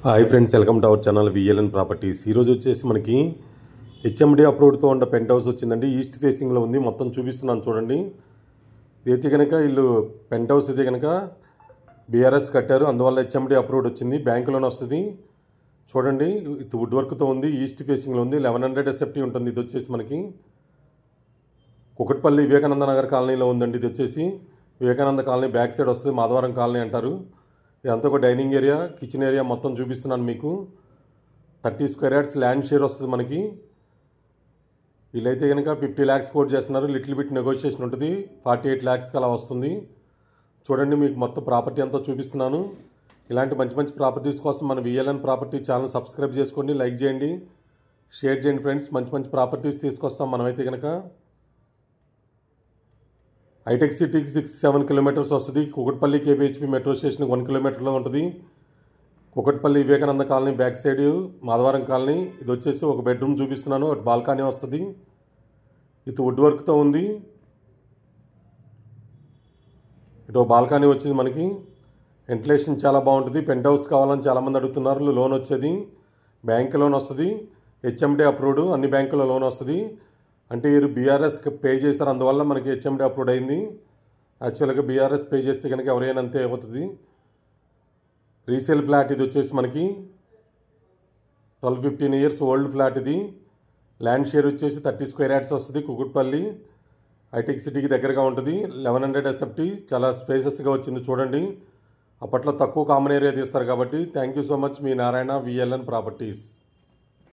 Hi friends, welcome to our channel VLN properties. ఈరోజు వచ్చేసి మనకి హెచ్ఎండి అప్రూవ్డ్తో ఉన్న పెంట్ హౌస్ వచ్చిందండి. ఈస్ట్ ఫేసింగ్లో ఉంది. మొత్తం చూపిస్తున్నాను చూడండి. ఇదైతే కనుక వీళ్ళు పెంట్ హౌస్ అయితే కనుక బీఆర్ఎస్ కట్టారు, అందువల్ల హెచ్ఎండి అప్రూవ్డ్ వచ్చింది. బ్యాంకులోనే వస్తుంది చూడండి. ఇది వుడ్ వర్క్తో ఉంది. ఈస్ట్ ఫేసింగ్లో ఉంది. 1100 ఎస్ఎఫ్టీ ఉంటుంది. ఇది వచ్చేసి మనకి కుకట్పల్లి వివేకానంద నగర్ కాలనీలో ఉందండి. ఇది వచ్చేసి వివేకానంద కాలనీ బ్యాక్ సైడ్ వస్తుంది. మాధవరం కాలనీ అంటారు. ఇదంతా ఒక డైనింగ్ ఏరియా, కిచెన్ ఏరియా మొత్తం చూపిస్తున్నాను మీకు. 30 స్క్వేర్ యార్డ్స్ ల్యాండ్ షేర్ వస్తుంది మనకి. వీళ్ళైతే కనుక 50 lakhs కోట్ చేస్తున్నారు. లిటిల్ బిట్ నెగోషియేషన్ ఉంటుంది. 48 lakhsకి అలా వస్తుంది. చూడండి, మీకు మొత్తం ప్రాపర్టీ అంతా చూపిస్తున్నాను. ఇలాంటి మంచి మంచి ప్రాపర్టీస్ కోసం మన విఎల్ఎన్ ప్రాపర్టీ ఛానల్ సబ్స్క్రైబ్ చేసుకోండి, లైక్ చేయండి, షేర్ చేయండి ఫ్రెండ్స్. మంచి మంచి ప్రాపర్టీస్ తీసుకొస్తాం మనమైతే కనుక. హైటెక్ సిటీకి 6-7 kilometers వస్తుంది. కుకట్పల్లి కేబిహెచ్పి మెట్రో స్టేషన్కి 1 kilometerలో ఉంటుంది. Kukatpally Vivekananda colony back side Madhavaram colony. ఇది వచ్చేసి ఒక బెడ్రూమ్ చూపిస్తున్నాను. ఒక బాల్కనీ వస్తుంది. ఇది వుడ్ వర్క్తో ఉంది. ఇటు బాల్కనీ వచ్చింది మనకి. వెంటిలేషన్ చాలా బాగుంటుంది. పెంట్ హౌస్ కావాలని చాలామంది అడుగుతున్నారు. లోన్ వచ్చేది బ్యాంక్ లోన్ వస్తుంది. హెచ్ఎండి అప్రూవ్డ్, అన్ని బ్యాంకుల్లో లోన్ వస్తుంది. అంటే వీరు బీఆర్ఎస్కి పే చేశారు, అందువల్ల మనకి హెచ్ఎండి అప్రూవ్డ్ అయింది. యాక్చువల్గా బీఆర్ఎస్ పే చేస్తే కనుక ఎవరైనా అంతే అవుతుంది. రీసేల్ ఫ్లాట్ ఇది వచ్చేసి మనకి 12-15 years ఓల్డ్ ఫ్లాట్ ఇది. ల్యాండ్ షేర్ వచ్చేసి 30 స్క్వేర్ యార్డ్స్ వస్తుంది. కుకట్పల్లి హైటెక్ సిటీకి దగ్గరగా ఉంటుంది. 1100 ఎస్ఎఫ్టీ, చాలా స్పేసెస్గా వచ్చింది చూడండి. అప్పట్లో తక్కువ కామన్ ఏరియా తీస్తారు కాబట్టి. Thank you so much. Me Narayana, VLN properties.